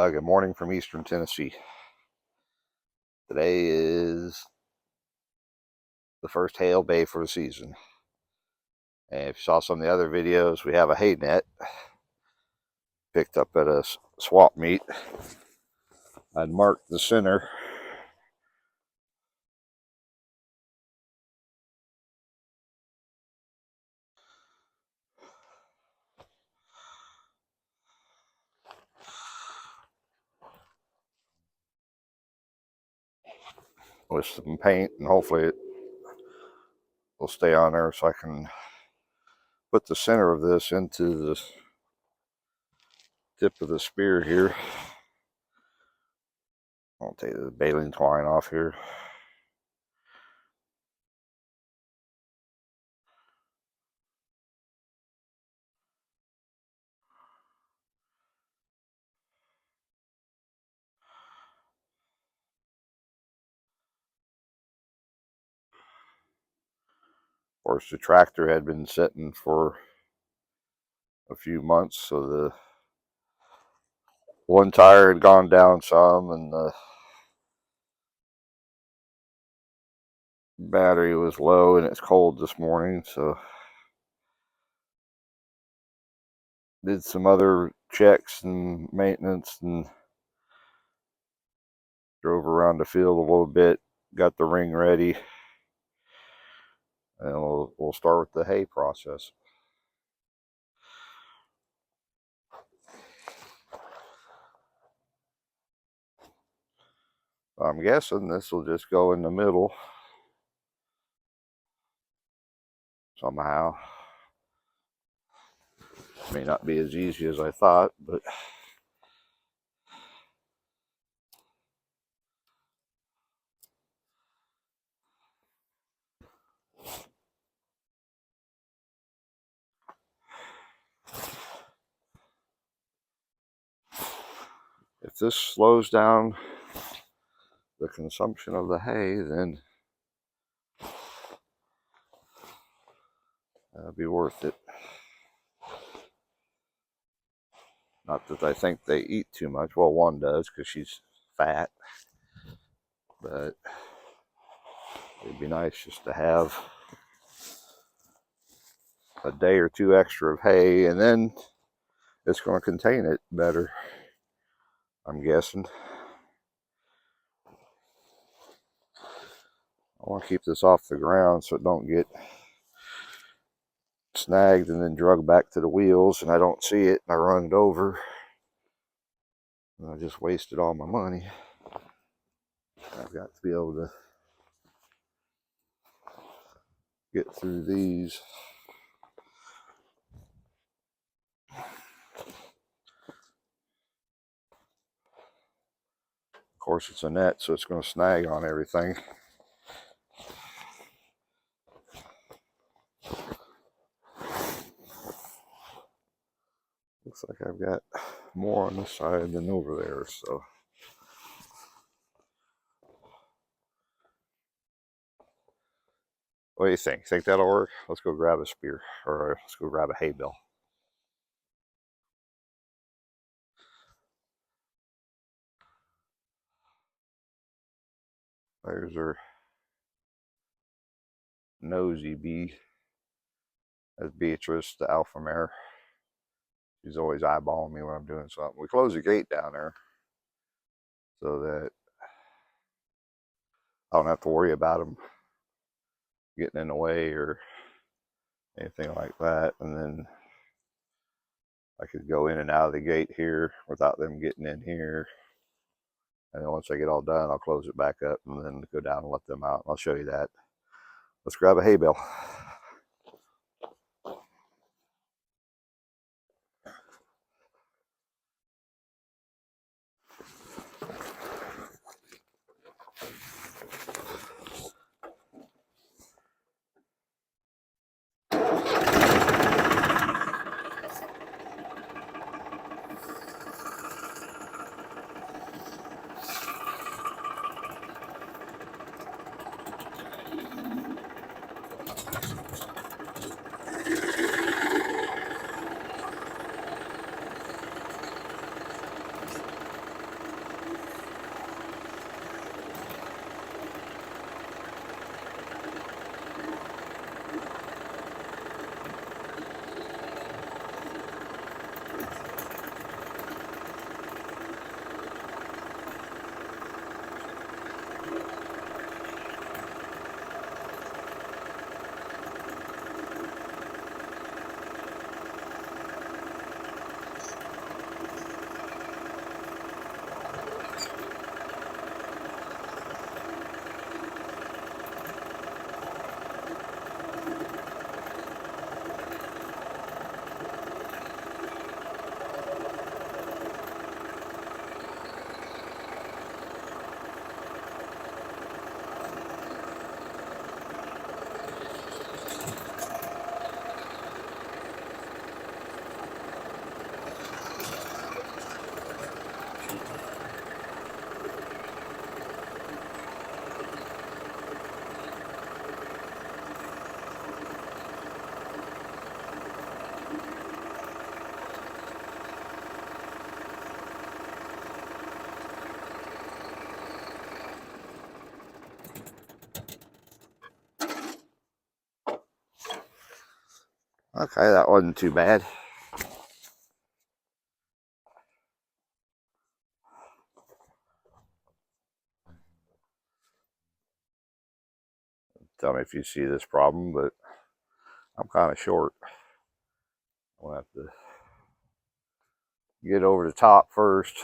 Good morning from Eastern Tennessee. Today is the first hail day for the season. And if you saw some of the other videos, we have a hay net picked up at a swap meet. I'd marked the center. With some paint, and hopefully it will stay on there so I can put the center of this into the tip of the spear here. I'll take the baling twine off here. Of course, the tractor had been sitting for a few months, so the one tire had gone down some, and the battery was low, and it's cold this morning, so did some other checks and maintenance and drove around the field a little bit, got the ring ready, and we'll start with the hay process. I'm guessing this will just go in the middle somehow. May not be as easy as I thought, but if this slows down the consumption of the hay, then that'll be worth it. Not that I think they eat too much. Well, one does because she's fat, but it'd be nice just to have a day or two extra of hay, and then it's going to contain it better, I'm guessing. I want to keep this off the ground so it don't get snagged and then drug back to the wheels and I don't see it and I run it over and I just wasted all my money. I've got to be able to get through these. Of course, it's a net, so it's going to snag on everything. Looks like I've got more on this side than over there, so. What do you think? Think that'll work? Let's go grab a spear, or let's go grab a hay bale. There's her nosy bee. That's Beatrice, the alpha mare. She's always eyeballing me when I'm doing something. We close the gate down there so that I don't have to worry about them getting in the way or anything like that. And then I could go in and out of the gate here without them getting in here. And then once I get all done, I'll close it back up and then go down and let them out. I'll show you that. Let's grab a hay bale. Okay, that wasn't too bad. Tell me if you see this problem, but I'm kind of short. I'll have to get over the top first.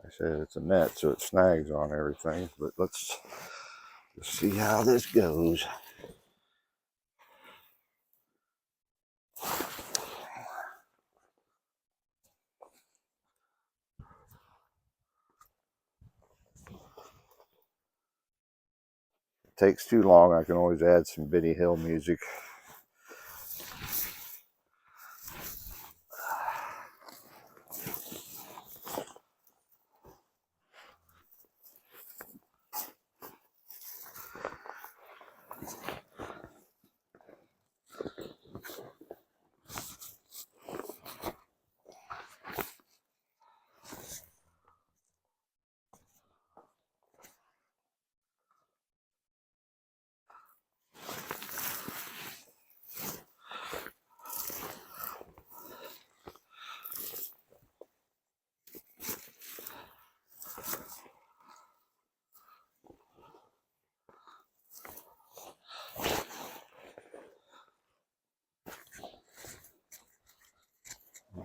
I said it's a net, so it snags on everything, but let's see how this goes. If it takes too long, I can always add some Benny Hill music.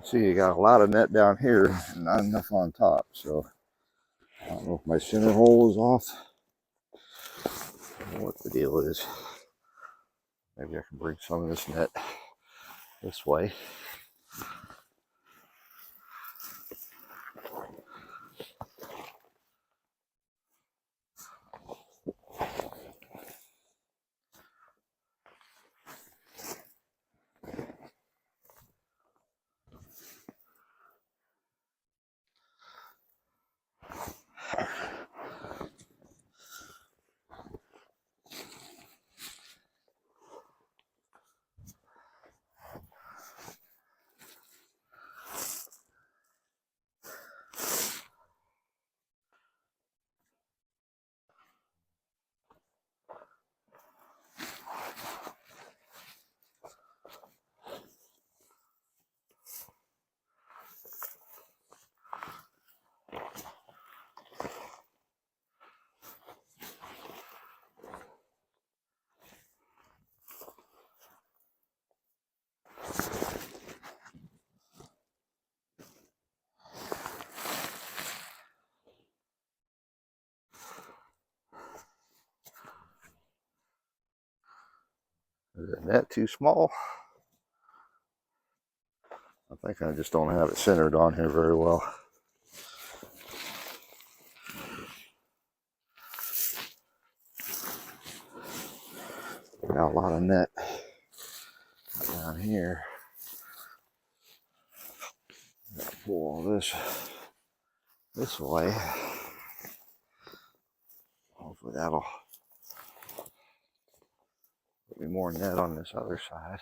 See, you got a lot of net down here and not enough on top, so I don't know if my center hole is off. I don't know what the deal is. Maybe I can bring some of this net this way. Is the net too small? I think I just don't have it centered on here very well. Got a lot of net down here. Gotta pull all this way. Hopefully that'll put me more net on this other side.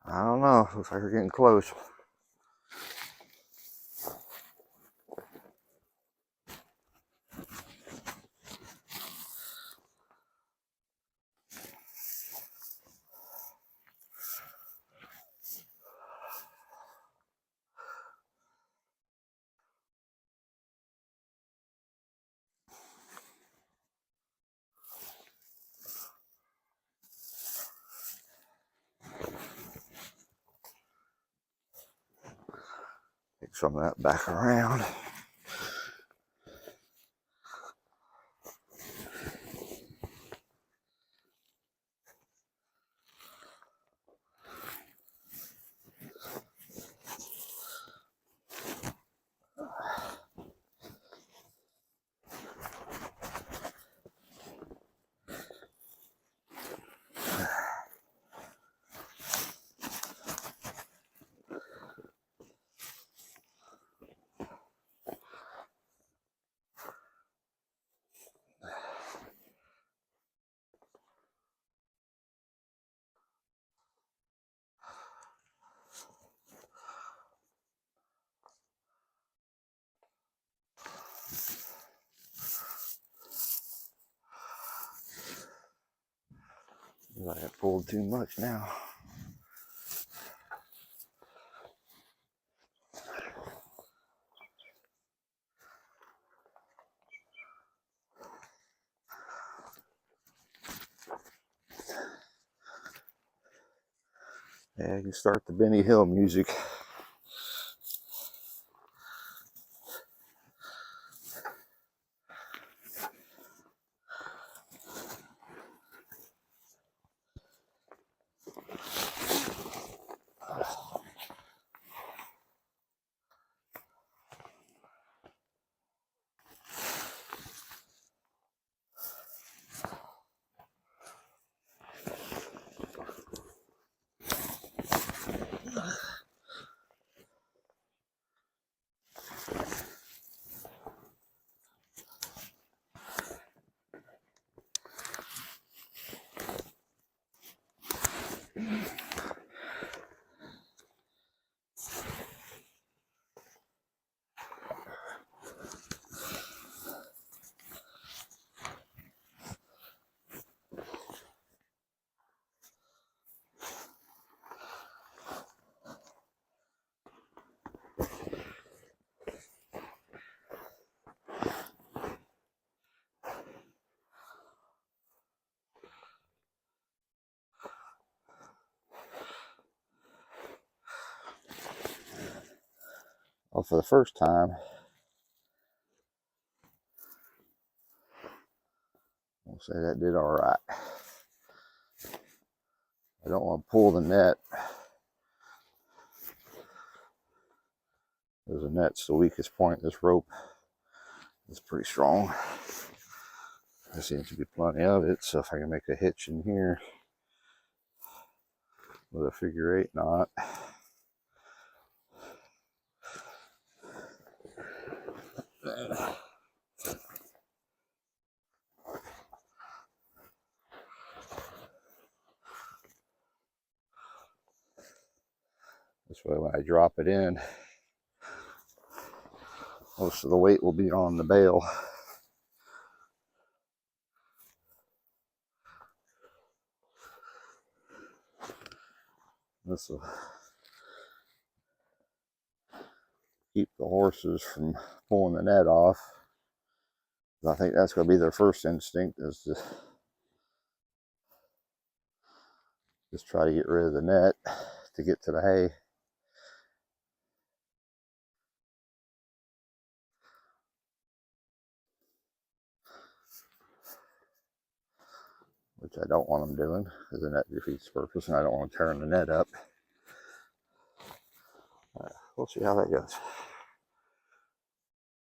I don't know. Looks like we're getting close. Take some of that back around. I have pulled too much now. Yeah, you can start the Benny Hill music. Well, for the first time, I'll say that did all right. I don't want to pull the net, because the net's the weakest point. This rope is pretty strong. There seems to be plenty of it, so if I can make a hitch in here with a figure-8 knot. This way when I drop it in, most of the weight will be on the bail. This will keep the horses from pulling the net off. I think that's going to be their first instinct, is to just try to get rid of the net to get to the hay. Which I don't want them doing, because the net defeats the purpose, and I don't want to turn the net up. We'll see how that goes.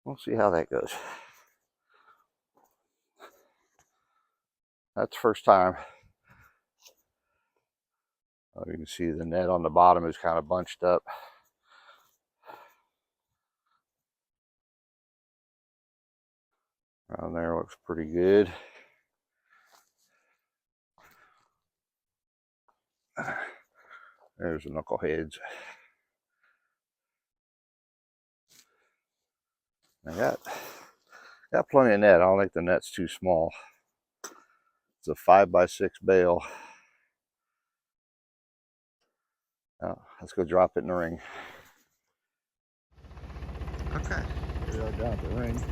We'll see how that goes. That's the first time. You can see the net on the bottom is kind of bunched up. Around there looks pretty good. There's the knuckleheads. I got plenty of net. I don't think the net's too small. It's a 5x6 bale. Let's go drop it in the ring. Okay, here we are down at the ring.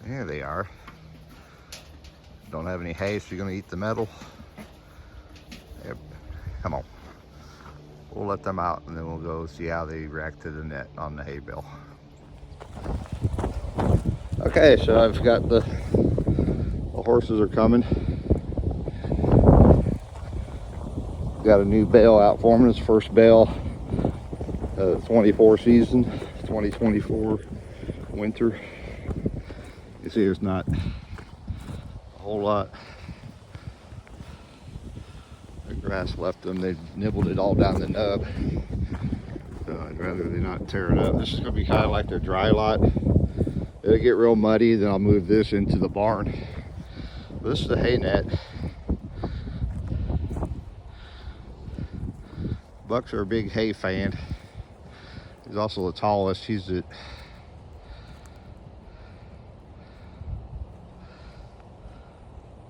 There they are. Don't have any hay, so you're gonna eat the metal. Yep. Come on. We'll let them out and then we'll go see how they react to the net on the hay bale. Okay, so I've got the horses are coming. Got a new bale out for them. It's first bale 24 season, 2024 winter. You see there's not a whole lot of grass left them. They nibbled it all down the nub. So I'd rather they not tear it up. This is going to be kind of like their dry lot. It'll get real muddy, then I'll move this into the barn. This is the hay net. Bucks are a big hay fan. He's also the tallest. He's at,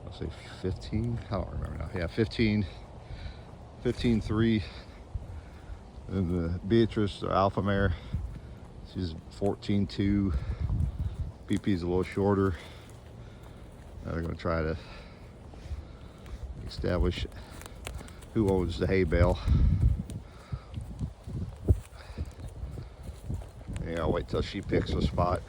I'll say 15. I don't remember now. Yeah, 15.3. And the Beatrice, the alpha mare, she's 14.2. BP's a little shorter. Now they're going to try to establish who owns the hay bale. Yeah, I'll wait till she picks a spot.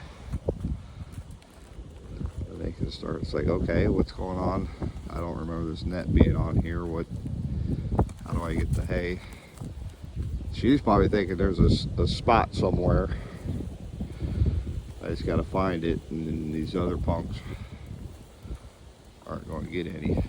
And they can start. It's like, okay, what's going on? I don't remember this net being on here. How do I get the hay? She's probably thinking there's a spot somewhere. I just got to find it, and then these other punks aren't going to get any.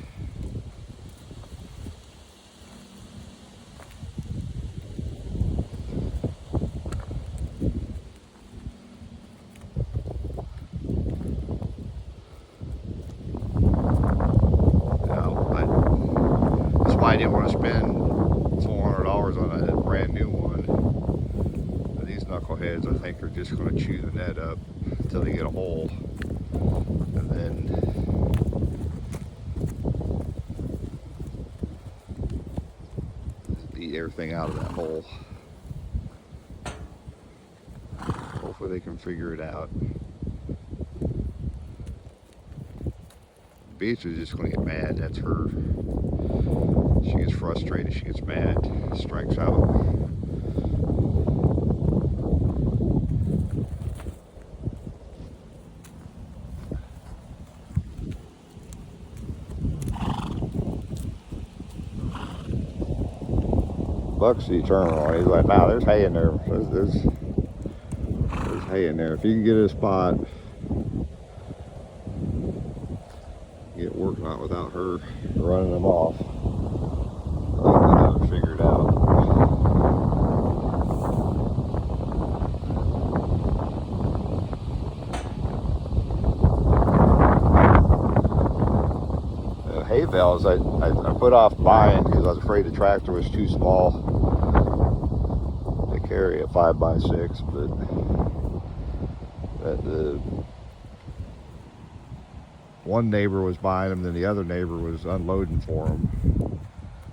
That's why I didn't want to spend $400 on a brand new one. These knuckleheads, I think, are just going to chew the net up until they get a hole, and then eat everything out of that hole. Hopefully they can figure it out. Beach is just going to get mad. That's her. She gets frustrated. She gets mad. Strikes out. Buck's the eternal one. He's like, nah, there's hay in there. There's hay in there. If you can get a spot, get working on it without her running them off. I think they have it figured out. Hay bales I put off buying because I was afraid the tractor was too small to carry a 5x6, but the one neighbor was buying them, then the other neighbor was unloading for them.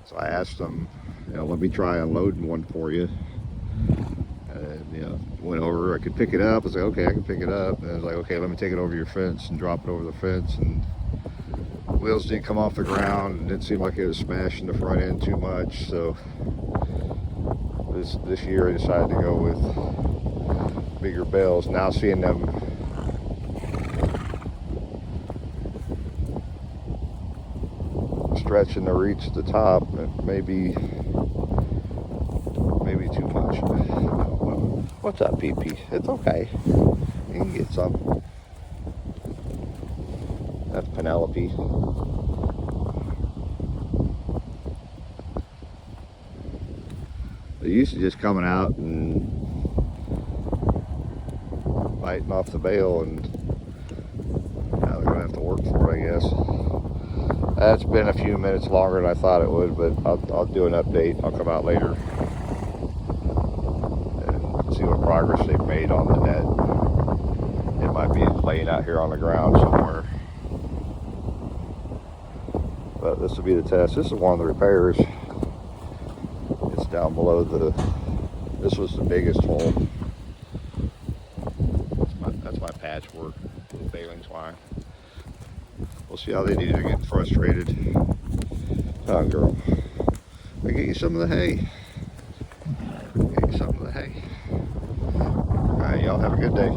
So I asked them, let me try unloading one for you. And went over, I could pick it up. I was like, okay, I can pick it up. And I was like, okay, let me take it over your fence and drop it over the fence. And wheels didn't come off the ground, and it didn't seem like it was smashing the front end too much. So this year I decided to go with bigger bales. Now seeing them stretching the reach at the top, it may be too much. What's up, PP? It's okay. You can get some. That's Penelope. They're used to just coming out and biting off the bale, and now they're gonna have to work for it, I guess. That's been a few minutes longer than I thought it would, but I'll do an update. I'll come out later and see what progress they've made on the net. It might be laying out here on the ground somewhere. But this will be the test. This is one of the repairs. It's down below this was the biggest hole. That's my patchwork, little baling twine. We'll see how they do. They're getting frustrated. Oh, girl. I get you some of the hay. Get you some of the hay. All right. right, y'all have a good day.